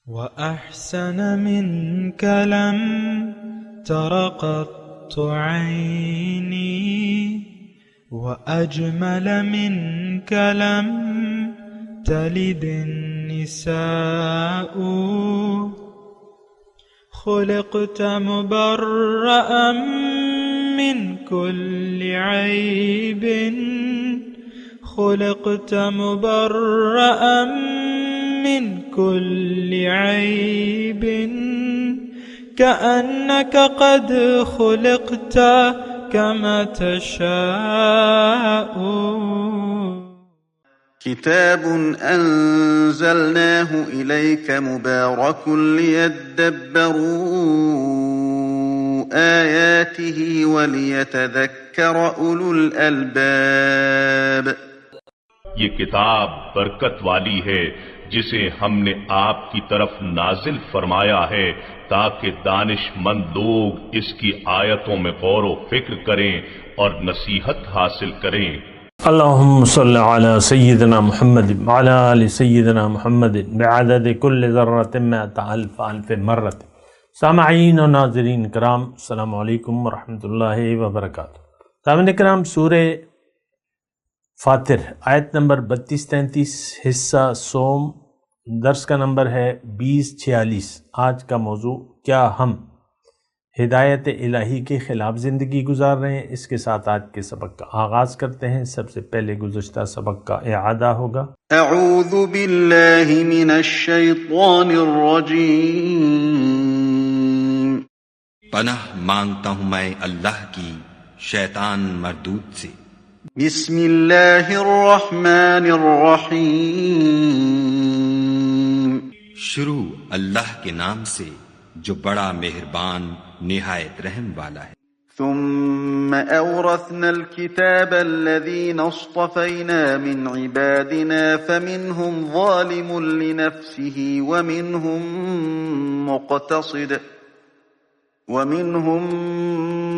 وأحسن منك لم تر قط عيني وأجمل منك لم تلد النساء خلقت مبرأ من كل عيب خلقت مبرأ من كل عيب كأنك قد خلقت كما تشاء. كتاب أنزلناه إليك مبارك ليدبروا آياته وليتذكر أولو الألباب. یہ کتاب برکت والی ہے جسے ہم نے آپ کی طرف نازل فرمایا ہے تاکہ دانش مند لوگ اس کی آیتوں میں غور و فکر کریں اور نصیحت حاصل کریں. اللہم صلی علی سیدنا محمد وعلی آل سیدنا محمد بعدد کل ذرۃ مئۃ الف الف مرۃ. سامعین و ناظرین کرام، السلام علیکم ورحمۃ اللہ وبرکاتہ. سامعین کرام، سورہ فاطر آیت نمبر 32-33، حصہ سوم، درس کا نمبر ہے 2046. آج کا موضوع، کیا ہم ہدایت الہی کے خلاف زندگی گزار رہے ہیں؟ اس کے ساتھ آج کے سبق کا آغاز کرتے ہیں. سب سے پہلے گزشتہ سبق کا اعادہ ہوگا. اعوذ باللہ من الشیطان الرجیم. پناہ مانگتا ہوں میں اللہ کی شیطان مردود سے. بسم اللہ الرحمن الرحیم. شروع اللہ کے نام سے جو بڑا مہربان نہایت رحم والا ہے. ثم أورثنا الكتاب الذين اصطفينا من عبادنا فمنهم ظالم لنفسه ومنهم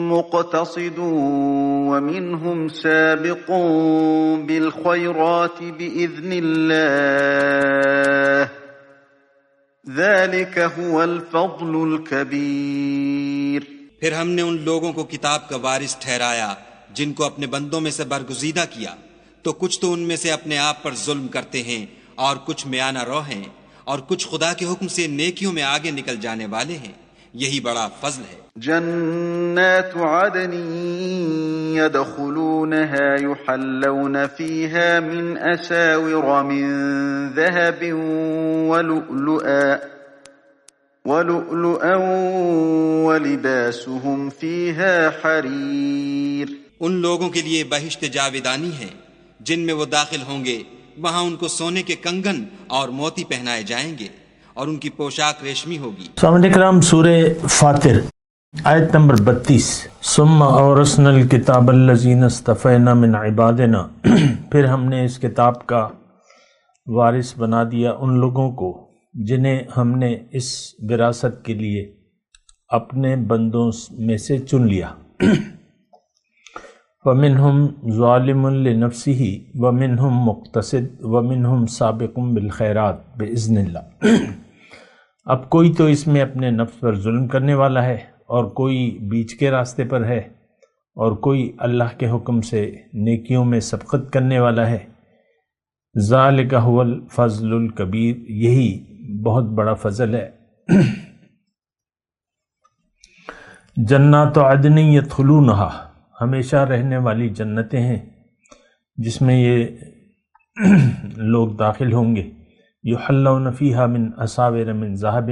مقتصد ومنهم سابق بالخيرات بإذن الله ذلك هو الفضل الكبير. پھر ہم نے ان لوگوں کو کتاب کا وارث ٹھہرایا جن کو اپنے بندوں میں سے برگزیدہ کیا، تو کچھ تو ان میں سے اپنے آپ پر ظلم کرتے ہیں اور کچھ میانہ رو ہیں اور کچھ خدا کے حکم سے نیکیوں میں آگے نکل جانے والے ہیں. یہی بڑا فضل ہے. جنات عدن يدخلونها يحلون فيها من أساور من ذهب ولؤلؤا ولباسهم فيها حرير. ان لوگوں کے لیے بہشت جاویدانی ہے جن میں وہ داخل ہوں گے، وہاں ان کو سونے کے کنگن اور موتی پہنائے جائیں گے اور ان کی پوشاک ریشمی ہوگی. سامعین کرام، سورہ فاطر آیت نمبر 32. ثم اورثنا الکتاب الذین اصطفینا من عبادنا. پھر ہم نے اس کتاب کا وارث بنا دیا ان لوگوں کو جنہیں ہم نے اس وراثت کے لیے اپنے بندوں میں سے چن لیا. وَمِنْهُمْ ظَالِمٌ لِنَفْسِهِ وَمِنْهُمْ مُقْتَصِدٌ وَمِنْهُمْ سَابِقٌ بِالْخَيْرَاتِ بِإِذْنِ اللَّهِ. اب کوئی تو اس میں اپنے نفس پر ظلم کرنے والا ہے اور کوئی بیچ کے راستے پر ہے اور کوئی اللہ کے حکم سے نیکیوں میں سبقت کرنے والا ہے. ذَلِكَ هُوَ الْفَضْلُ الْكَبِيرُ. یہی بہت بڑا فضل ہے. جنات عدن يدخلونها، ہمیشہ رہنے والی جنتیں ہیں جس میں یہ لوگ داخل ہوں گے. یحلون فیہا من اساور من ذہب،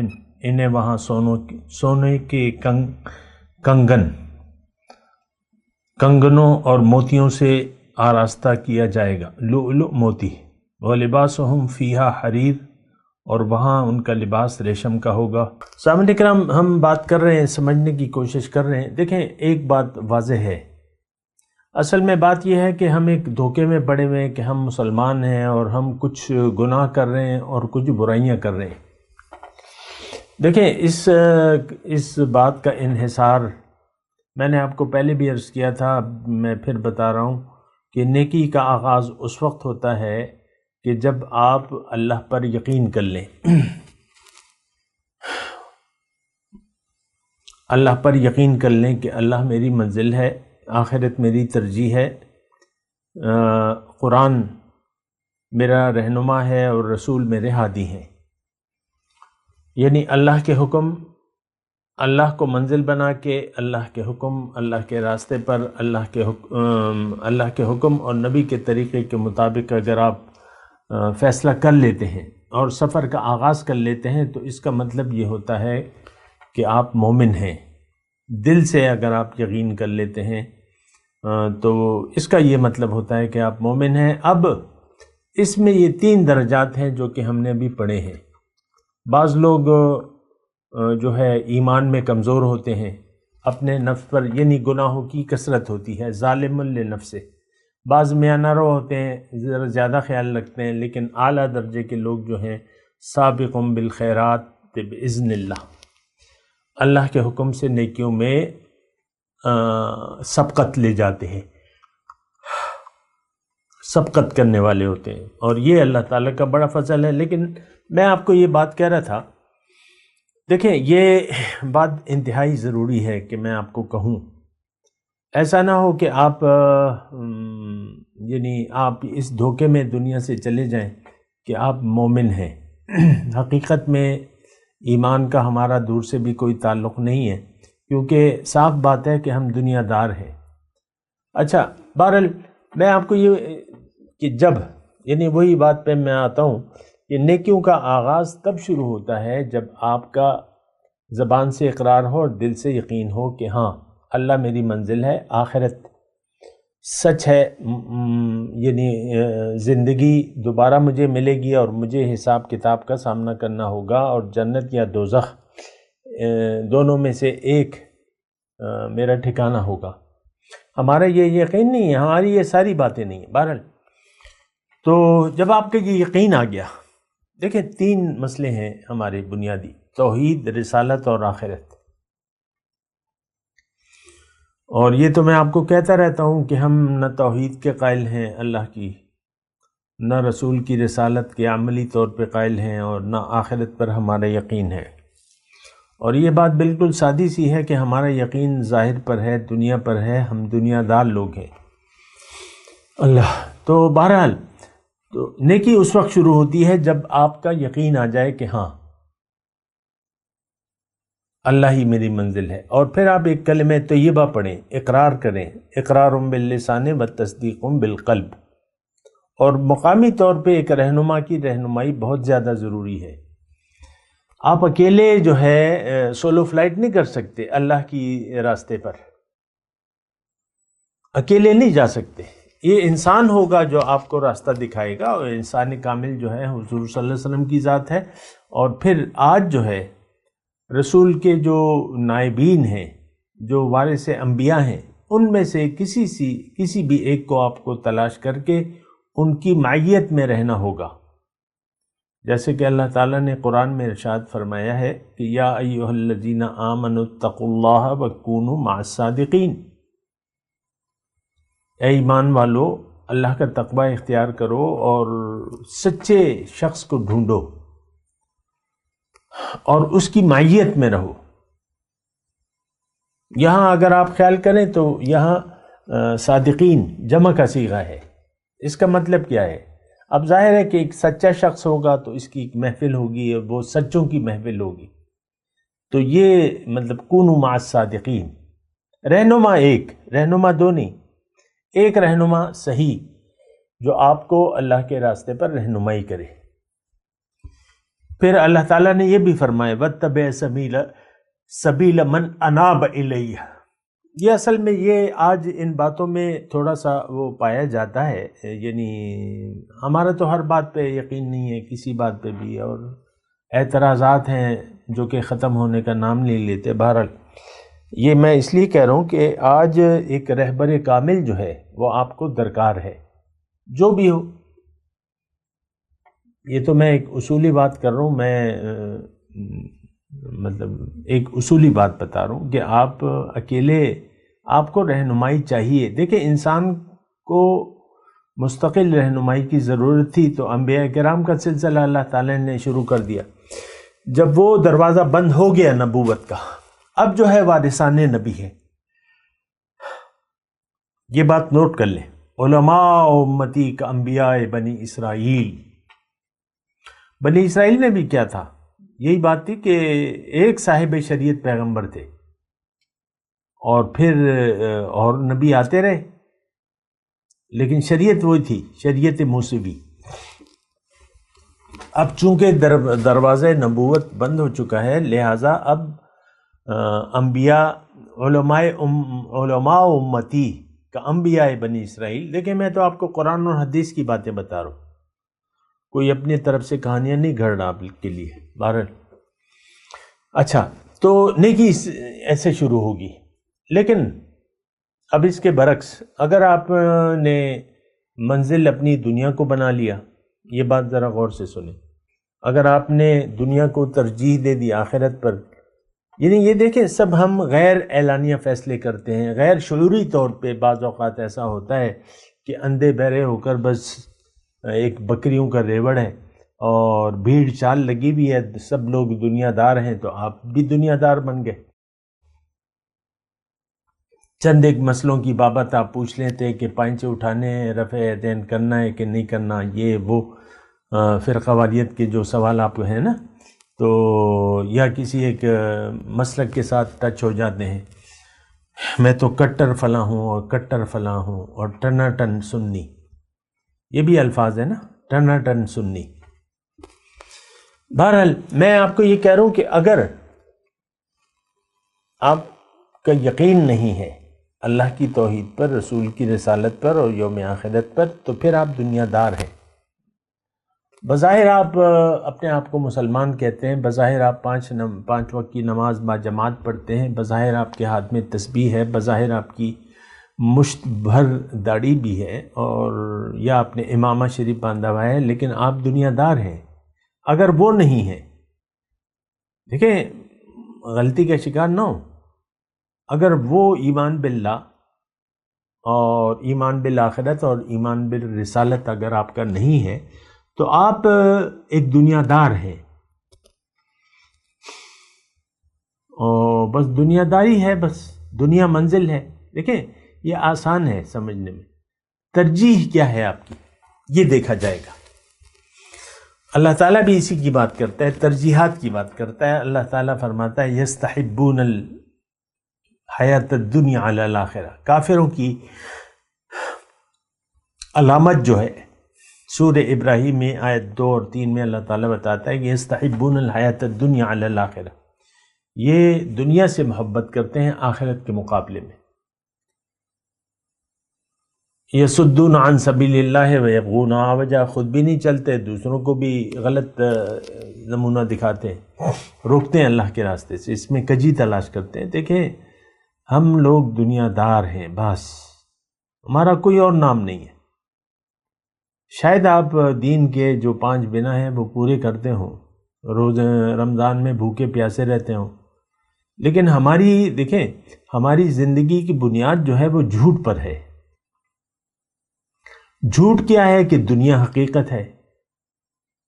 انہیں وہاں سونے کے کنگنوں اور موتیوں سے آراستہ کیا جائے گا، لؤلؤ موتی. ولباسہم فیہا حریر، اور وہاں ان کا لباس ریشم کا ہوگا. سامعین کرام، ہم بات کر رہے ہیں، سمجھنے کی کوشش کر رہے ہیں. دیکھیں، ایک بات واضح ہے، اصل میں بات یہ ہے کہ ہم ایک دھوکے میں پڑے ہوئے ہیں کہ ہم مسلمان ہیں اور ہم کچھ گناہ کر رہے ہیں اور کچھ برائیاں کر رہے ہیں. دیکھیں، اس بات کا انحصار میں نے آپ کو پہلے بھی عرض کیا تھا، میں پھر بتا رہا ہوں کہ نیکی کا آغاز اس وقت ہوتا ہے کہ جب آپ اللہ پر یقین کر لیں. اللہ پر یقین کر لیں کہ اللہ میری منزل ہے، آخرت میری ترجیح ہے، قرآن میرا رہنما ہے اور رسول میرے ہادی ہیں۔ یعنی اللہ کے حکم، اللہ کو منزل بنا کے اللہ کے حکم، اللہ کے راستے پر اللہ کے حکم اور نبی کے طریقے کے مطابق اگر آپ فیصلہ کر لیتے ہیں اور سفر کا آغاز کر لیتے ہیں تو اس کا مطلب یہ ہوتا ہے کہ آپ مومن ہیں۔ دل سے اگر آپ یقین کر لیتے ہیں تو اس کا یہ مطلب ہوتا ہے کہ آپ مومن ہیں۔ اب اس میں یہ 3 درجات ہیں جو کہ ہم نے ابھی پڑھے ہیں۔ بعض لوگ جو ہے ایمان میں کمزور ہوتے ہیں، اپنے نفس پر یعنی گناہوں کی کثرت ہوتی ہے، ظالم لنفس سے۔ بعض میانہ رو ہوتے ہیں، ذرا زیادہ خیال رکھتے ہیں، لیکن اعلیٰ درجے کے لوگ جو ہیں سابقون بالخیرات باذن اللہ کے حکم سے نیکیوں میں سبقت لے جاتے ہیں، سبقت کرنے والے ہوتے ہیں، اور یہ اللہ تعالیٰ کا بڑا فضل ہے۔ لیکن میں آپ کو یہ بات کہہ رہا تھا، دیکھیں یہ بات انتہائی ضروری ہے کہ میں آپ کو کہوں، ایسا نہ ہو کہ آپ یعنی آپ اس دھوکے میں دنیا سے چلے جائیں کہ آپ مومن ہیں۔ حقیقت میں ایمان کا ہمارا دور سے بھی کوئی تعلق نہیں ہے، کیونکہ صاف بات ہے کہ ہم دنیا دار ہیں۔ اچھا، بہرحال میں آپ کو یہ کہ جب یعنی وہی بات پہ میں آتا ہوں کہ نیکیوں کا آغاز تب شروع ہوتا ہے جب آپ کا زبان سے اقرار ہو اور دل سے یقین ہو کہ ہاں اللہ میری منزل ہے، آخرت سچ ہے، یعنی زندگی دوبارہ مجھے ملے گی اور مجھے حساب کتاب کا سامنا کرنا ہوگا، اور جنت یا دوزخ دونوں میں سے ایک میرا ٹھکانہ ہوگا۔ ہمارا یہ یقین نہیں ہے، ہماری یہ ساری باتیں نہیں ہیں۔ بہرحال تو جب آپ کا یہ یقین آ گیا، دیکھیں 3 مسئلے ہیں ہمارے بنیادی: توحید، رسالت اور آخرت۔ اور یہ تو میں آپ کو کہتا رہتا ہوں کہ ہم نہ توحید کے قائل ہیں اللہ کی، نہ رسول کی رسالت کے عملی طور پہ قائل ہیں، اور نہ آخرت پر ہمارا یقین ہے۔ اور یہ بات بالکل سادی سی ہے کہ ہمارا یقین ظاہر پر ہے، دنیا پر ہے، ہم دنیا دار لوگ ہیں۔ اللہ تو بہرحال تو نیکی اس وقت شروع ہوتی ہے جب آپ کا یقین آ جائے کہ ہاں اللہ ہی میری منزل ہے، اور پھر آپ ایک کلمہ طیبہ پڑھیں، اقرار کریں، اقرار باللسان و تصدیق بالقلب۔ اور مقامی طور پہ ایک رہنما کی رہنمائی بہت زیادہ ضروری ہے۔ آپ اکیلے جو ہے سولو فلائٹ نہیں کر سکتے اللہ کی راستے پر، اکیلے نہیں جا سکتے۔ یہ انسان ہوگا جو آپ کو راستہ دکھائے گا، اور انسان کامل جو ہے حضور صلی اللہ علیہ وسلم کی ذات ہے۔ اور پھر آج جو ہے رسول کے جو نائبین ہیں، جو وارث انبیاء ہیں، ان میں سے کسی بھی ایک کو آپ کو تلاش کر کے ان کی معیت میں رہنا ہوگا۔ جیسے کہ اللہ تعالیٰ نے قرآن میں ارشاد فرمایا ہے کہ یا ایھا الذین آمنوا اتقوا اللہ وکونوا مع الصادقین، اے ایمان والو اللہ کا تقوی اختیار کرو اور سچے شخص کو ڈھونڈو اور اس کی معیت میں رہو۔ یہاں اگر آپ خیال کریں تو یہاں صادقین جمع کا صیغہ ہے۔ اس کا مطلب کیا ہے؟ اب ظاہر ہے کہ ایک سچا شخص ہوگا تو اس کی ایک محفل ہوگی اور وہ سچوں کی محفل ہوگی، تو یہ مطلب کونوا مع الصادقین۔ رہنما ایک، رہنما دو نہیں، ایک رہنما صحیح جو آپ کو اللہ کے راستے پر رہنمائی کرے۔ پھر اللہ تعالیٰ نے یہ بھی فرمایا وَاتَّبِعْ سَبِيلَ مَنْ أَنَابَ إِلَيَّ۔ یہ اصل میں یہ آج ان باتوں میں تھوڑا سا وہ پایا جاتا ہے، یعنی ہمارا تو ہر بات پہ یقین نہیں ہے، کسی بات پہ بھی، اور اعتراضات ہیں جو کہ ختم ہونے کا نام نہیں لیتے۔ بہرحال یہ میں اس لیے کہہ رہا ہوں کہ آج ایک رہبر کامل جو ہے وہ آپ کو درکار ہے، جو بھی ہو۔ یہ تو میں ایک اصولی بات کر رہا ہوں، میں مطلب ایک اصولی بات بتا رہا ہوں کہ آپ اکیلے، آپ کو رہنمائی چاہیے۔ دیکھیں انسان کو مستقل رہنمائی کی ضرورت تھی تو انبیاء کرام کا سلسلہ اللہ تعالیٰ نے شروع کر دیا۔ جب وہ دروازہ بند ہو گیا نبوت کا، اب جو ہے وارثان نبی ہے، یہ بات نوٹ کر لیں، علماء امتی کا انبیاء بنی اسرائیل۔ بنی اسرائیل میں بھی کیا تھا؟ یہی بات تھی کہ ایک صاحب شریعت پیغمبر تھے، اور پھر اور نبی آتے رہے، لیکن شریعت وہی تھی، شریعت موسوی۔ اب چونکہ دروازہ نبوت بند ہو چکا ہے، لہٰذا اب انبیاء علماء امتی کا انبیاء بنی اسرائیل۔ دیکھیں میں تو آپ کو قرآن اور حدیث کی باتیں بتا رہا ہوں، کوئی اپنی طرف سے کہانیاں نہیں گھڑ رہا آپ کے لیے۔ بہرحال اچھا، تو نیکی ایسے شروع ہوگی، لیکن اب اس کے برعکس اگر آپ نے منزل اپنی دنیا کو بنا لیا، یہ بات ذرا غور سے سنیں، اگر آپ نے دنیا کو ترجیح دے دی آخرت پر، یعنی یہ دیکھیں سب ہم غیر اعلانیہ فیصلے کرتے ہیں، غیر شعوری طور پہ بعض اوقات ایسا ہوتا ہے کہ اندھے بہرے ہو کر بس ایک بکریوں کا ریوڑ ہے اور بھیڑ چال لگی بھی ہے، سب لوگ دنیا دار ہیں تو آپ بھی دنیا دار بن گئے۔ چند ایک مسئلوں کی بابت آپ پوچھ لیتے کہ پائنچے اٹھانے ہیں، رفع یدین کرنا ہے کہ نہیں کرنا، یہ وہ فرقہ واریت کے جو سوال آپ ہیں نا، تو یا کسی ایک مسلک کے ساتھ ٹچ ہو جاتے ہیں، میں تو کٹر فلاں ہوں اور کٹر فلاں ہوں اور ٹنا ٹن سنی، یہ بھی الفاظ ہیں نا، ٹنا ٹن سنی۔ بہرحال میں آپ کو یہ کہہ رہا ہوں کہ اگر آپ کا یقین نہیں ہے اللہ کی توحید پر، رسول کی رسالت پر اور یوم آخرت پر، تو پھر آپ دنیا دار ہیں۔ بظاہر آپ اپنے آپ کو مسلمان کہتے ہیں، بظاہر آپ پانچ وقت کی نماز با جماعت پڑھتے ہیں، بظاہر آپ کے ہاتھ میں تسبیح ہے، بظاہر آپ کی مشت بھر داڑھی بھی ہے، اور یا آپ نے امامہ شریف باندھا ہوا ہے، لیکن آپ دنیا دار ہیں۔ اگر وہ نہیں ہے، دیکھیں غلطی کا شکار نہ ہو، اگر وہ ایمان باللہ اور ایمان بالآخرت اور ایمان بالرسالت اگر آپ کا نہیں ہے، تو آپ ایک دنیا دار ہیں، اور بس دنیا داری ہے، بس دنیا منزل ہے۔ دیکھیں یہ آسان ہے سمجھنے میں، ترجیح کیا ہے آپ کی یہ دیکھا جائے گا۔ اللہ تعالیٰ بھی اسی کی بات کرتا ہے، ترجیحات کی بات کرتا ہے۔ اللہ تعالیٰ فرماتا ہے یستحبون الحیات الدنیا علی الآخرہ۔ کافروں کی علامت جو ہے سورہ ابراہیم میں آیت 2 اور 3 میں اللہ تعالیٰ بتاتا ہے کہ یستحبون الحیات الدنیا علی الآخرہ، یہ دنیا سے محبت کرتے ہیں آخرت کے مقابلے میں۔ یصدون عن سبیل اللہ ویبغون عوجا، خود بھی نہیں چلتے، دوسروں کو بھی غلط نمونہ دکھاتے ہیں، روکتے ہیں اللہ کے راستے سے، اس میں کجی تلاش کرتے ہیں۔ دیکھیں ہم لوگ دنیا دار ہیں، بس ہمارا کوئی اور نام نہیں ہے۔ شاید آپ دین کے جو 5 بنا ہیں وہ پورے کرتے ہوں، روز رمضان میں بھوکے پیاسے رہتے ہوں، لیکن دیکھیں ہماری زندگی کی بنیاد جو ہے وہ جھوٹ پر ہے۔ جھوٹ کیا ہے کہ دنیا حقیقت ہے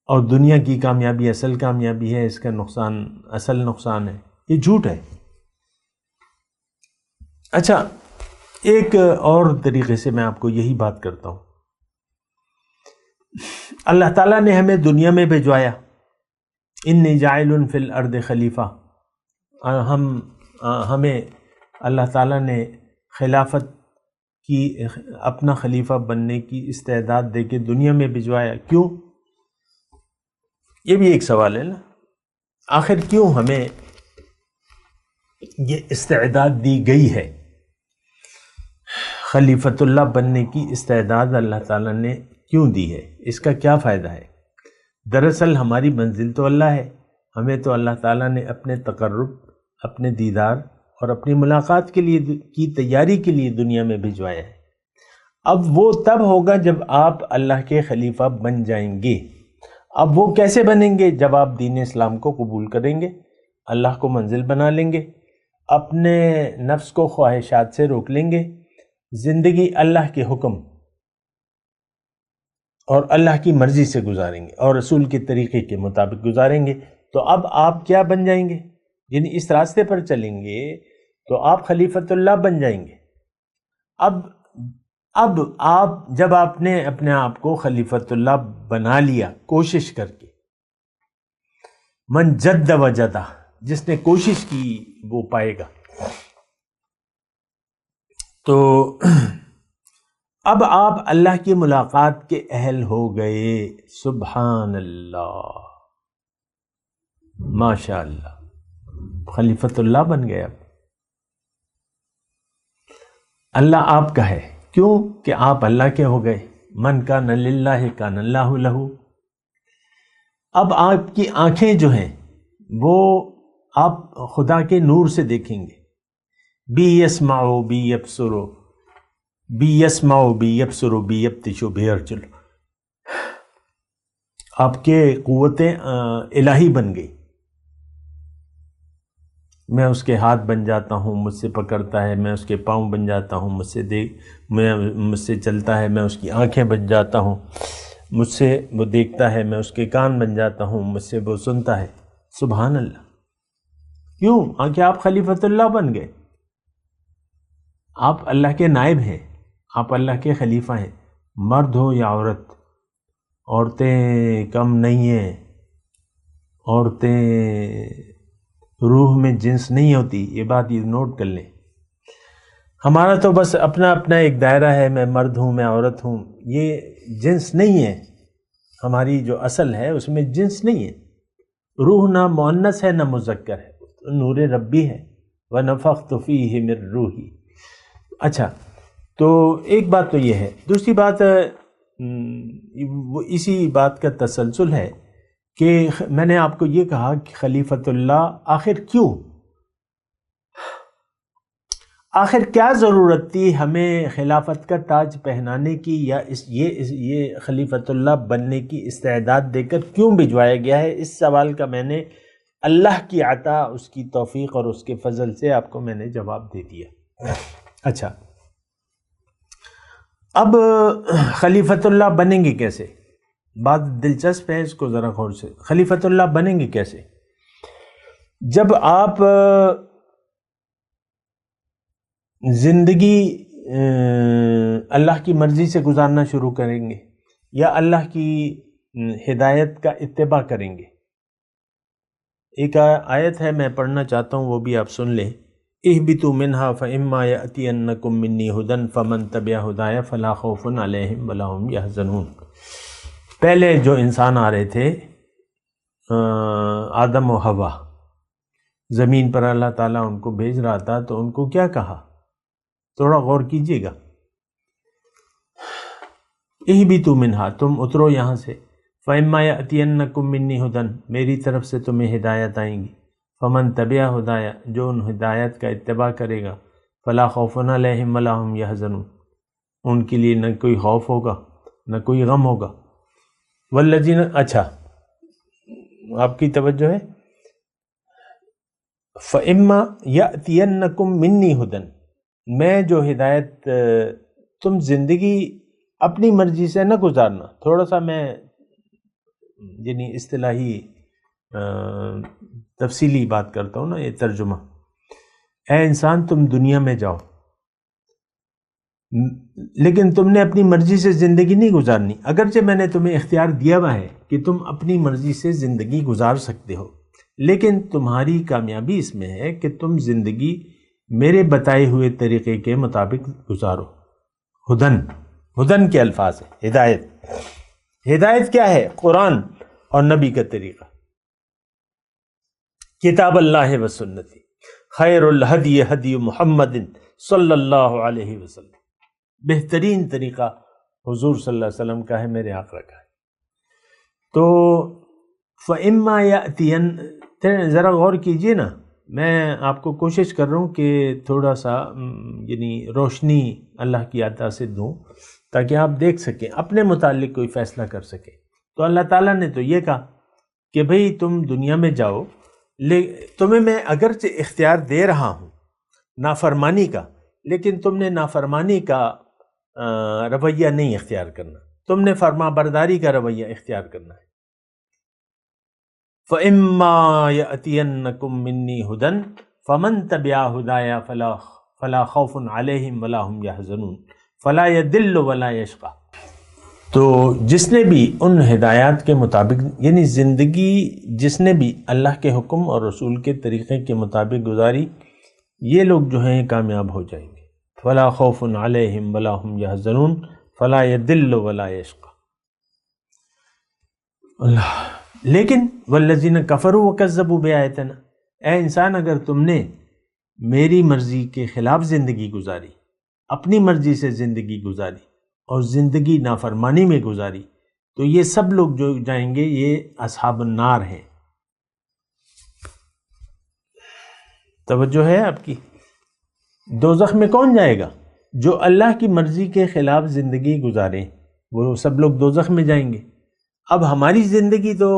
اور دنیا کی کامیابی اصل کامیابی ہے، اس کا نقصان اصل نقصان ہے، یہ جھوٹ ہے۔ اچھا، ایک اور طریقے سے میں آپ کو یہی بات کرتا ہوں، اللہ تعالیٰ نے ہمیں دنیا میں بھیجوایا، انی جاعل فی الارض خلیفہ، ہمیں اللہ تعالیٰ نے خلافت کی، اپنا خلیفہ بننے کی استعداد دے کے دنیا میں بھیجوایا۔ کیوں؟ یہ بھی ایک سوال ہے نا، آخر کیوں ہمیں یہ استعداد دی گئی ہے؟ خلیفۃ اللہ بننے کی استعداد اللہ تعالیٰ نے کیوں دی ہے؟ اس کا کیا فائدہ ہے؟ دراصل ہماری منزل تو اللہ ہے، ہمیں تو اللہ تعالیٰ نے اپنے تقرب، اپنے دیدار اور اپنی ملاقات کے لیے کی تیاری کے لیے دنیا میں بھجوایا ہے۔ اب وہ تب ہوگا جب آپ اللہ کے خلیفہ بن جائیں گے۔ اب وہ کیسے بنیں گے؟ جب آپ دین اسلام کو قبول کریں گے، اللہ کو منزل بنا لیں گے، اپنے نفس کو خواہشات سے روک لیں گے، زندگی اللہ کے حکم اور اللہ کی مرضی سے گزاریں گے اور رسول کے طریقے کے مطابق گزاریں گے، تو اب آپ کیا بن جائیں گے؟ یعنی اس راستے پر چلیں گے تو آپ خلیفۃ اللہ بن جائیں گے۔ اب آپ جب آپ نے اپنے آپ کو خلیفۃ اللہ بنا لیا کوشش کر کے، من جد وجدہ، جس نے کوشش کی وہ پائے گا، تو اب آپ اللہ کی ملاقات کے اہل ہو گئے۔ سبحان اللہ، ماشاء اللہ، خلیفۃ اللہ بن گئے۔ اب اللہ آپ کا ہے، کیوں کہ آپ اللہ کے ہو گئے۔ من کان للہ کان اللہ لہ۔ اب آپ کی آنکھیں جو ہیں وہ آپ خدا کے نور سے دیکھیں گے۔ بی یسمعو بی یبصرو، بی یسمعو بی یبصرو بی یبطشو بی ارجلو۔ آپ کے قوتیں الہی بن گئی۔ میں اس کے ہاتھ بن جاتا ہوں، مجھ سے پکڑتا ہے، میں اس کے پاؤں بن جاتا ہوں، مجھ سے چلتا ہے، میں اس کی آنکھیں بن جاتا ہوں، مجھ سے وہ دیکھتا ہے، میں اس کے کان بن جاتا ہوں، مجھ سے وہ سنتا ہے۔ سبحان اللہ، کیوں؟ آنکھیں آپ خلیفۃ اللہ بن گئے۔ آپ اللہ کے نائب ہیں، آپ اللہ کے خلیفہ ہیں، مرد ہو یا عورت۔ عورتیں کم نہیں ہیں، عورتیں روح میں جنس نہیں ہوتی، یہ بات یہ نوٹ کر لیں۔ ہمارا تو بس اپنا اپنا ایک دائرہ ہے، میں مرد ہوں، میں عورت ہوں، یہ جنس نہیں ہے۔ ہماری جو اصل ہے اس میں جنس نہیں ہے۔ روح نہ مؤنث ہے نہ مذکر ہے، نور ربی ہے۔ وَنَفَخْتُ فِيهِ مِن رُوحِي۔ اچھا، تو ایک بات تو یہ ہے۔ دوسری بات وہ اسی بات کا تسلسل ہے کہ میں نے آپ کو یہ کہا کہ خلیفۃ اللہ آخر کیوں؟ آخر کیا ضرورت تھی ہمیں خلافت کا تاج پہنانے کی، یا یہ خلیفۃ اللہ بننے کی استعداد دے کر کیوں بھجوایا گیا ہے؟ اس سوال کا میں نے اللہ کی عطا، اس کی توفیق اور اس کے فضل سے آپ کو میں نے جواب دے دیا۔ اچھا، اب خلیفۃ اللہ بنیں گے کیسے؟ بات دلچسپ ہے، اس کو ذرا غور سے۔ خلیفۃ اللہ بنیں گے کیسے؟ جب آپ زندگی اللہ کی مرضی سے گزارنا شروع کریں گے یا اللہ کی ہدایت کا اتباع کریں گے۔ ایک آیت ہے، میں پڑھنا چاہتا ہوں، وہ بھی آپ سن لیں۔ اہبطوا منہا فاما یأتینکم منی ھدی فمن تبع ھدای فلا خوف علیہم ولا ھم یحزنون۔ پہلے جو انسان آ رہے تھے، آدم و حوا، زمین پر اللہ تعالیٰ ان کو بھیج رہا تھا، تو ان کو کیا کہا؟ تھوڑا غور کیجئے گا۔ اہبطوا منہا، تم اترو یہاں سے، فاما یأتینکم منی ھدی، میری طرف سے تمہیں ہدایت آئیں گی، فمن تبع ھدای، جو ان ہدایت کا اتباع کرے گا، فلا خوف علیہم ولا ھم یحزنون، ان کے لیے نہ کوئی خوف ہوگا نہ کوئی غم ہوگا۔ والذین، اچھا آپ کی توجہ ہے، فَإِمَّا يَأْتِيَنَّكُم مِّنِّي ھُدًى، میں جو ہدایت، تم زندگی اپنی مرضی سے نہ گزارنا۔ تھوڑا سا میں یعنی اصطلاحی تفصیلی بات کرتا ہوں نا، یہ ترجمہ۔ اے انسان، تم دنیا میں جاؤ، لیکن تم نے اپنی مرضی سے زندگی نہیں گزارنی، اگرچہ میں نے تمہیں اختیار دیا ہوا ہے کہ تم اپنی مرضی سے زندگی گزار سکتے ہو، لیکن تمہاری کامیابی اس میں ہے کہ تم زندگی میرے بتائے ہوئے طریقے کے مطابق گزارو۔ ہدن کے الفاظ ہیں، ہدایت۔ ہدایت کیا ہے؟ قرآن اور نبی کا طریقہ، کتاب اللہ و سنتی، خیر الہدی ہدی محمد صلی اللہ علیہ وسلم، بہترین طریقہ حضور صلی اللہ علیہ وسلم کا ہے، میرے آقا کا ہے۔ تو فَإِمَّا يَأْتِيَنَّ، ذرا غور کیجئے نا، میں آپ کو کوشش کر رہا ہوں کہ تھوڑا سا یعنی روشنی اللہ کی عطا سے دوں تاکہ آپ دیکھ سکیں، اپنے متعلق کوئی فیصلہ کر سکیں۔ تو اللہ تعالیٰ نے تو یہ کہا کہ بھئی تم دنیا میں جاؤ، تمہیں میں اگرچہ اختیار دے رہا ہوں نافرمانی کا، لیکن تم نے نافرمانی کا رویہ نہیں اختیار کرنا، تم نے فرما برداری کا رویہ اختیار کرنا ہے۔ فَإِمَّا يَأْتِيَنَّكُم مِّنِّي هُدًى فَمَن تَبِعَ هُدَايَ فَلَا خَوْفٌ عَلَيْهِمْ وَلَا هُمْ يَحْزَنُونَ فَلَا يَضِلُّ وَلَا يَشْقَى۔ تو جس نے بھی ان ہدایات کے مطابق، یعنی زندگی جس نے بھی اللہ کے حکم اور رسول کے طریقے کے مطابق گزاری، یہ لوگ جو ہیں کامیاب ہو جائیں گے۔ فَلَا خَوْفٌ عَلَيْهِمْ وَلَا هُمْ يَحْزَنُونَ فَلَا يَضِلُّ وَلَا يَشْقَى۔ اللہ، لیکن والذین کفروا وکذبوا بآیاتنا، اے انسان اگر تم نے میری مرضی کے خلاف زندگی گزاری، اپنی مرضی سے زندگی گزاری اور زندگی نافرمانی میں گزاری، تو یہ سب لوگ جو جائیں گے یہ اصحاب النار ہیں۔ توجہ ہے آپ کی؟ دوزخ میں کون جائے گا؟ جو اللہ کی مرضی کے خلاف زندگی گزاریں، وہ سب لوگ دوزخ میں جائیں گے۔ اب ہماری زندگی تو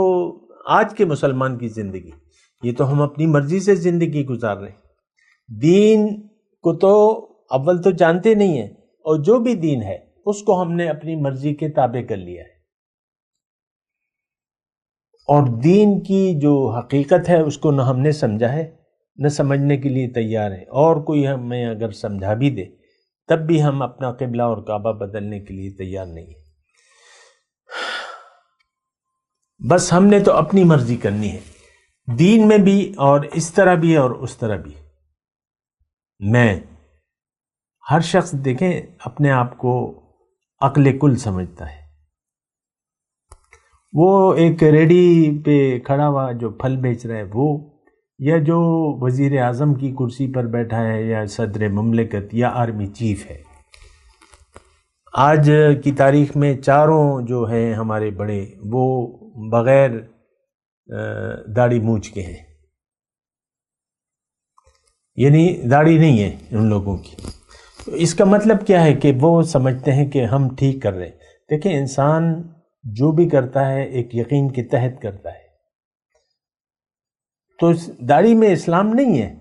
آج کے مسلمان کی زندگی، یہ تو ہم اپنی مرضی سے زندگی گزار رہے ہیں۔ دین کو تو اول تو جانتے نہیں ہیں، اور جو بھی دین ہے اس کو ہم نے اپنی مرضی کے تابع کر لیا ہے، اور دین کی جو حقیقت ہے اس کو نہ ہم نے سمجھا ہے نہ سمجھنے کے لیے تیار ہے، اور کوئی ہمیں اگر سمجھا بھی دے تب بھی ہم اپنا قبلہ اور کعبہ بدلنے کے لیے تیار نہیں ہیں۔ بس ہم نے تو اپنی مرضی کرنی ہے، دین میں بھی، اور اس طرح بھی اور اس طرح بھی۔ میں ہر شخص دیکھیں اپنے آپ کو عقل کل سمجھتا ہے۔ وہ ایک ریڈی پہ کھڑا ہوا جو پھل بیچ رہا ہے وہ، یا جو وزیر اعظم کی کرسی پر بیٹھا ہے، یا صدر مملکت، یا آرمی چیف ہے۔ آج کی تاریخ میں چاروں جو ہیں ہمارے بڑے، وہ بغیر داڑھی مونچھ کے ہیں، یعنی داڑھی نہیں ہے ان لوگوں کی۔ تو اس کا مطلب کیا ہے کہ وہ سمجھتے ہیں کہ ہم ٹھیک کر رہے ہیں۔ دیکھیں، انسان جو بھی کرتا ہے ایک یقین کے تحت کرتا ہے۔ تو داڑھی میں اسلام نہیں ہے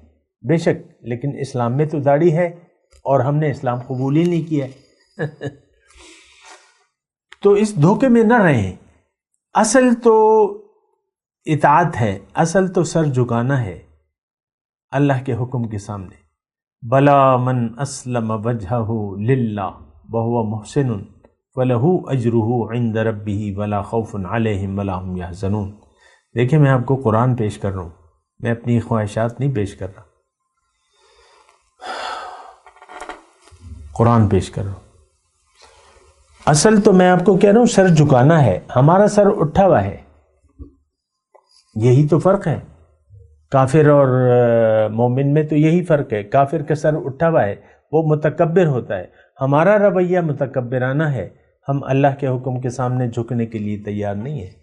بے شک، لیکن اسلام میں تو داڑھی ہے، اور ہم نے اسلام قبول ہی نہیں کیا ہے۔ تو اس دھوکے میں نہ رہیں۔ اصل تو اطاعت ہے، اصل تو سر جھکانا ہے اللہ کے حکم کے سامنے۔ بلا من اسلم وجہہ للہ وہو محسن فلہ اجرہ عند ربہ ولا خوف علیہم ولا ہم یحزنون۔ دیکھیں، میں آپ کو قرآن پیش کر رہا ہوں، میں اپنی خواہشات نہیں پیش کر رہا، قرآن پیش کر رہا ہوں۔ اصل تو میں آپ کو کہہ رہا ہوں سر جھکانا ہے، ہمارا سر اٹھا ہوا ہے، یہی تو فرق ہے۔ کافر اور مومن میں تو یہی فرق ہے۔ کافر کا سر اٹھا ہوا ہے، وہ متکبر ہوتا ہے، ہمارا رویہ متکبرانہ ہے، ہم اللہ کے حکم کے سامنے جھکنے کے لیے تیار نہیں ہیں۔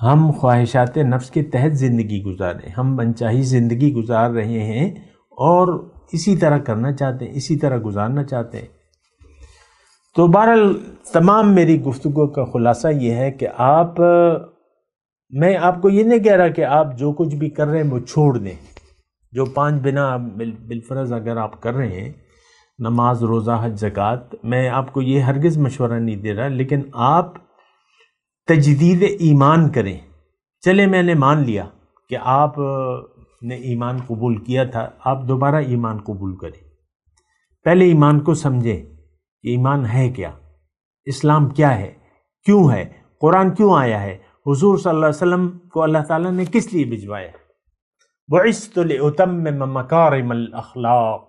ہم خواہشات نفس کے تحت زندگی گزار رہے ہیں، ہم منچاہی زندگی گزار رہے ہیں، اور اسی طرح کرنا چاہتے ہیں، اسی طرح گزارنا چاہتے ہیں۔ تو بہرحال تمام میری گفتگو کا خلاصہ یہ ہے کہ میں آپ کو یہ نہیں کہہ رہا کہ آپ جو کچھ بھی کر رہے ہیں وہ چھوڑ دیں۔ جو 5 بنا بالفرض اگر آپ کر رہے ہیں، نماز، روزہ، حج، زکوٰۃ، میں آپ کو یہ ہرگز مشورہ نہیں دے رہا، لیکن آپ تجدید ایمان کریں۔ چلے میں نے مان لیا کہ آپ نے ایمان قبول کیا تھا، آپ دوبارہ ایمان قبول کریں۔ پہلے ایمان کو سمجھیں کہ ایمان ہے کیا، اسلام کیا ہے، کیوں ہے، قرآن کیوں آیا ہے، حضور صلی اللہ علیہ وسلم کو اللہ تعالیٰ نے کس لیے بھجوایا؟ بُعِثْتُ لِأُتَمِّمَ مَكَارِمَ الْأَخْلَاقِ۔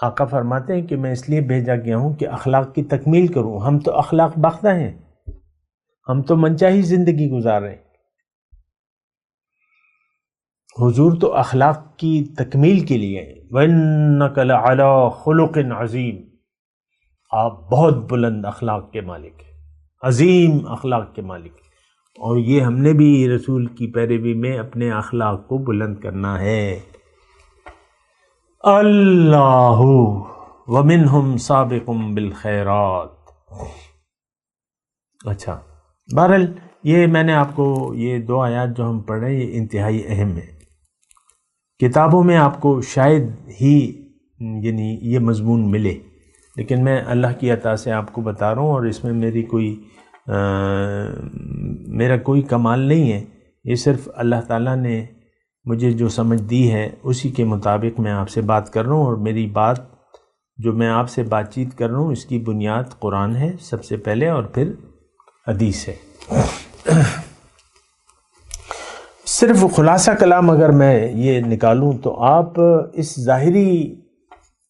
آقا فرماتے ہیں کہ میں اس لیے بھیجا گیا ہوں کہ اخلاق کی تکمیل کروں۔ ہم تو اخلاق باختہ ہیں، ہم تو منچاہی زندگی گزار رہے ہیں۔ حضور تو اخلاق کی تکمیل کے لیے ہیں۔ وَإِنَّكَ لَعَلَىٰ خُلُقٍ عَظِيمٍ، آپ بہت بلند اخلاق کے مالک ہیں، عظیم اخلاق کے مالک ہیں، اور یہ ہم نے بھی رسول کی پیروی میں اپنے اخلاق کو بلند کرنا ہے۔ اللہ ومنہم سابق بالخیرات۔ اچھا، بہرحال یہ میں نے آپ کو یہ 2 آیات جو ہم پڑھ رہے ہیں یہ انتہائی اہم ہے۔ کتابوں میں آپ کو شاید ہی یعنی یہ مضمون ملے، لیکن میں اللہ کی عطا سے آپ کو بتا رہا ہوں، اور اس میں میری کوئی میرا کوئی کمال نہیں ہے، یہ صرف اللہ تعالیٰ نے مجھے جو سمجھ دی ہے اسی کے مطابق میں آپ سے بات کر رہا ہوں، اور میری بات جو میں آپ سے بات چیت کر رہا ہوں اس کی بنیاد قرآن ہے سب سے پہلے، اور پھر حدیث ہے۔ صرف خلاصہ کلام اگر میں یہ نکالوں تو آپ اس ظاہری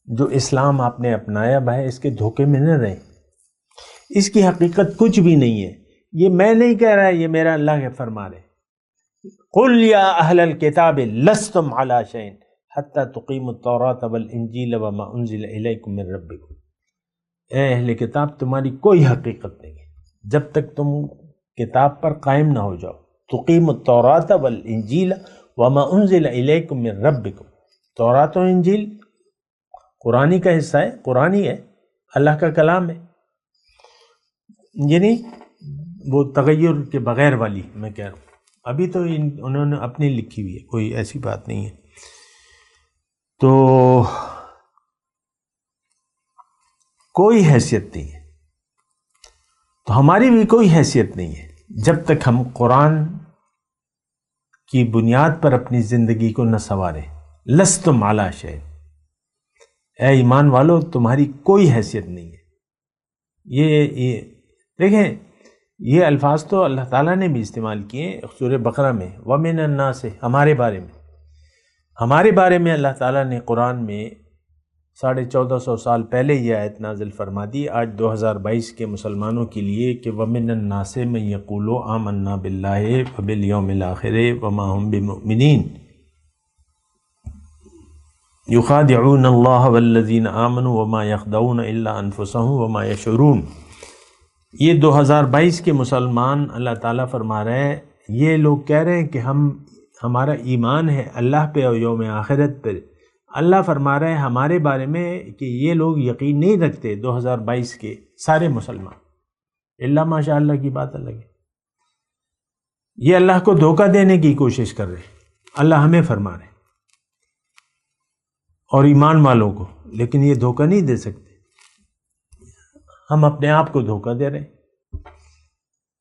جو اسلام آپ نے اپنایا ہے اس کے دھوکے میں نہ رہیں، اس کی حقیقت کچھ بھی نہیں ہے۔ یہ میں نہیں کہہ رہا، یہ میرا اللہ کے فرمان ہے۔ قُلْ يَا أَهْلَ الْكِتَابِ لَسْتُمْ عَلَى شَيْءٍ حَتَّى تُقِيمُوا التَّوْرَاةَ وَالْإِنْجِيلَ وَمَا أُنزِلَ إِلَيْكُم مِّن رَّبِّكُمْ۔ اے اہل کتاب، تمہاری کوئی حقیقت نہیں ہے جب تک تم کتاب پر قائم نہ ہو جاؤ۔ تُقِيمُوا التَّوْرَاةَ وَالْإِنْجِيلَ وَمَا أُنزِلَ إِلَيْكُم مِّن رَّبِّكُم۔ تورات و انجیل قرآنی کا حصہ ہے، قرآنی ہے، اللہ کا کلام ہے، یعنی وہ تغیر کے بغیر والی میں کہہ رہا ہوں۔ ابھی تو انہوں نے اپنی لکھی ہوئی ہے، کوئی ایسی بات نہیں ہے۔ تو کوئی حیثیت نہیں ہے، تو ہماری بھی کوئی حیثیت نہیں ہے جب تک ہم قرآن کی بنیاد پر اپنی زندگی کو نہ سنواریں۔ لستم علی شیء، اے ایمان والو تمہاری کوئی حیثیت نہیں ہے۔ یہ دیکھیں، یہ الفاظ تو اللہ تعالیٰ نے بھی استعمال کیے سورہ بقرہ میں، وَمِنَ النَّاسِ، ہمارے بارے میں اللہ تعالیٰ نے قرآن میں 1450 سال پہلے یہ آیت نازل فرما دی، آج 2022 کے مسلمانوں کے لیے کہ وَمِنَ النَّاسِ مَن يَقُولُ آمَنَّا بِاللَّهِ وَبِالْيَوْمِ الْآخِرِ وَمَا هُمْ بِمُؤْمِنِينَ يُخَادِعُونَ اللَّهَ وَالَّذِينَ آمَنُوا وَمَا يَخْدَعُونَ إِلَّا أَنفُسَهُمْ وَمَا يَشْعُرُونَ۔ یہ 2022 کے مسلمان اللہ تعالیٰ فرما رہے ہیں، یہ لوگ کہہ رہے ہیں کہ ہمارا ایمان ہے اللہ پہ اور یوم آخرت پر۔ اللہ فرما رہے ہیں ہمارے بارے میں کہ یہ لوگ یقین نہیں رکھتے 2022 کے سارے مسلمان، اللہ ماشاء اللہ کی بات الگ ہے۔ یہ اللہ کو دھوکہ دینے کی کوشش کر رہے ہیں، اللہ ہمیں فرما رہے ہیں اور ایمان والوں کو، لیکن یہ دھوکہ نہیں دے سکتے، ہم اپنے آپ کو دھوکہ دے رہے ہیں۔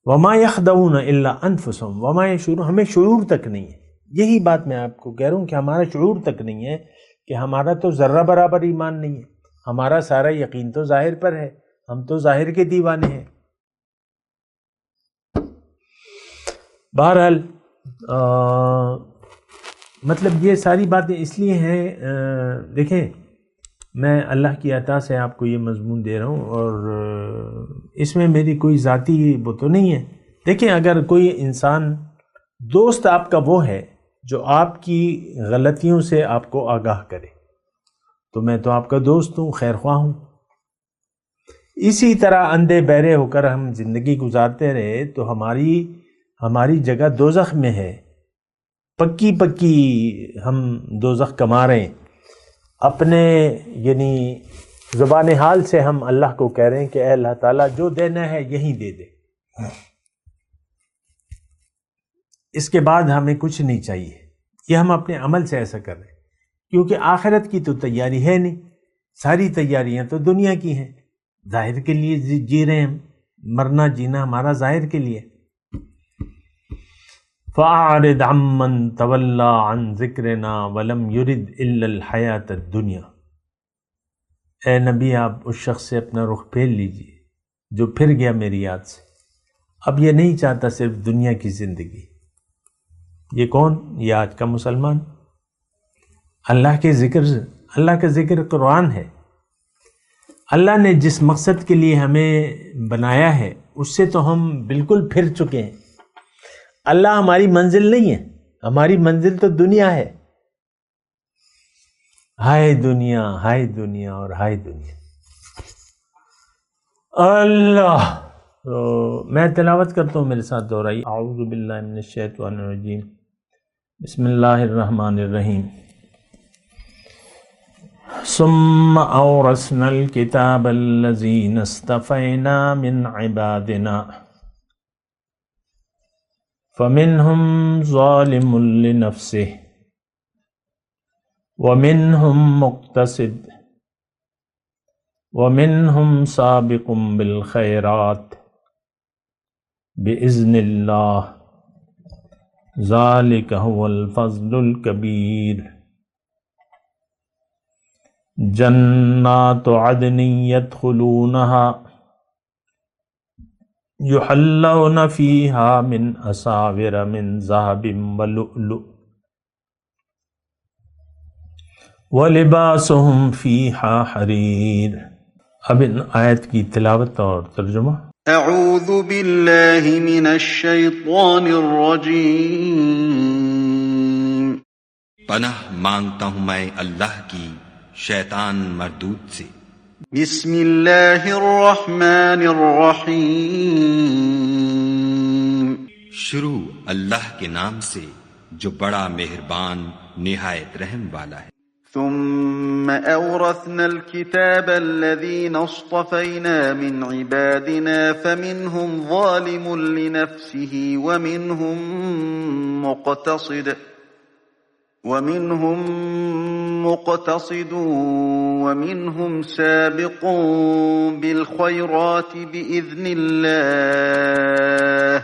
وَمَا يَخْدَعُونَ إِلَّا أَنفُسَهُمْ وَمَا يَشْعُرُونَ، ہمیں شعور تک نہیں ہے۔ یہی بات میں آپ کو کہہ رہا ہوں کہ ہمارا شعور تک نہیں ہے کہ ہمارا تو ذرہ برابر ایمان نہیں ہے، ہمارا سارا یقین تو ظاہر پر ہے، ہم تو ظاہر کے دیوانے ہیں۔ بہرحال مطلب یہ ساری باتیں اس لیے ہیں، دیکھیں میں اللہ کی عطا سے آپ کو یہ مضمون دے رہا ہوں، اور اس میں میری کوئی ذاتی وہ تو نہیں ہے۔ دیکھیں اگر کوئی انسان، دوست آپ کا وہ ہے جو آپ کی غلطیوں سے آپ کو آگاہ کرے، تو میں تو آپ کا دوست ہوں، خیر خواہ ہوں۔ اسی طرح اندھے بہرے ہو کر ہم زندگی گزارتے رہے تو ہماری جگہ دوزخ میں ہے، پکی ہم دوزخ کما رہے ہیں۔ اپنے یعنی زبان حال سے ہم اللہ کو کہہ رہے ہیں کہ اے اللہ تعالیٰ جو دینا ہے یہی دے دے، اس کے بعد ہمیں کچھ نہیں چاہیے۔ یہ ہم اپنے عمل سے ایسا کر رہے ہیں، کیونکہ آخرت کی تو تیاری ہے نہیں، ساری تیاریاں تو دنیا کی ہیں، ظاہر کے لیے جی رہے ہیں، مرنا جینا ہمارا ظاہر کے لیے۔ فَأَعْرِضْ عَمَّنْ تَوَلَّى عَنْ ذِكْرِنَا وَلَمْ يُرِدْ إِلَّا الْحَيَاةَ الدُّنْيَا۔ اے نبی آپ اس شخص سے اپنا رخ پھیر لیجئے جو پھر گیا میری یاد سے، اب یہ نہیں چاہتا صرف دنیا کی زندگی۔ یہ کون؟ یہ آج کا مسلمان۔ اللہ کا ذکر قرآن ہے۔ اللہ نے جس مقصد کے لیے ہمیں بنایا ہے اس سے تو ہم بالکل پھر چکے ہیں۔ اللہ ہماری منزل نہیں ہے، ہماری منزل تو دنیا ہے۔ ہائے دنیا، ہائے دنیا اور ہائے دنیا۔ اللہ، تو میں تلاوت کرتا ہوں، میرے ساتھ دہرائی۔ اعوذ باللہ من الشیطان الرجیم، بسم اللہ الرحمن الرحیم۔ ثم اورثنا الكتاب الذین اصطفینا من عبادنا فمنهم ظالم لنفسه ومنهم مقتصد ومنهم سابق بالخيرات بإذن اللہ ذالک هو الفضل الکبیر جنات عدن يدخلونها يحلون فيها من أساور من ذهب ولؤلؤ ولباسهم فيها حرير۔ اب ان آیت کی تلاوت اور ترجمہ۔ اعوذ باللہ من الشیطان الرجیم۔ پناہ مانگتا ہوں میں اللہ کی شیطان مردود سے۔ بسم اللہ الرحمن الرحیم۔ شروع اللہ کے نام سے جو بڑا مہربان نہایت رحم والا ہے۔ ثم أورثنا الكتاب الذين اصطفينا من عبادنا فمنهم ظالم لنفسه ومنهم مقتصد ومنهم سابق بالخيرات بإذن الله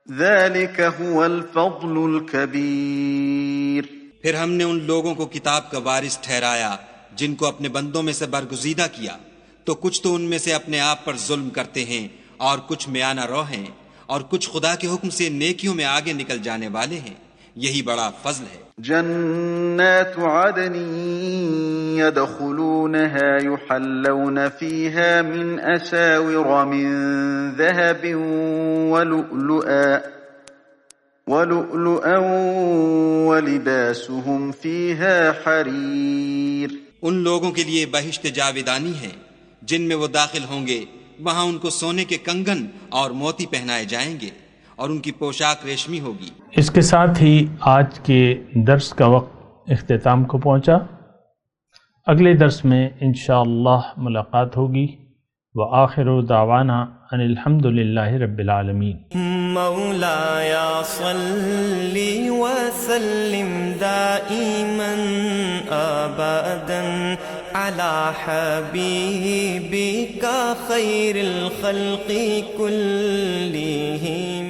ذلك هو الفضل الكبير۔ پھر ہم نے ان لوگوں کو کتاب کا وارث ٹھہرایا جن کو اپنے بندوں میں سے برگزیدہ کیا، تو کچھ تو ان میں سے اپنے آپ پر ظلم کرتے ہیں اور کچھ میانہ رو ہیں، اور کچھ خدا کے حکم سے نیکیوں میں آگے نکل جانے والے ہیں، یہی بڑا فضل ہے۔ جنات عدن يدخلونها يحلون فيها من أساور من ذهب ولؤلؤا ولباسهم فيها حرير۔ ان لوگوں کے لیے بہشت جاویدانی ہے جن میں وہ داخل ہوں گے، وہاں ان کو سونے کے کنگن اور موتی پہنائے جائیں گے اور ان کی پوشاک ریشمی ہوگی۔ اس کے ساتھ ہی آج کے درس کا وقت اختتام کو پہنچا۔ اگلے درس میں انشاءاللہ ملاقات ہوگی۔ وآخر دعوانا ان الحمد للہ رب العالمین۔ مولاي صل وسلم دائما ابدا على حبيبك خير الخلق كلهم۔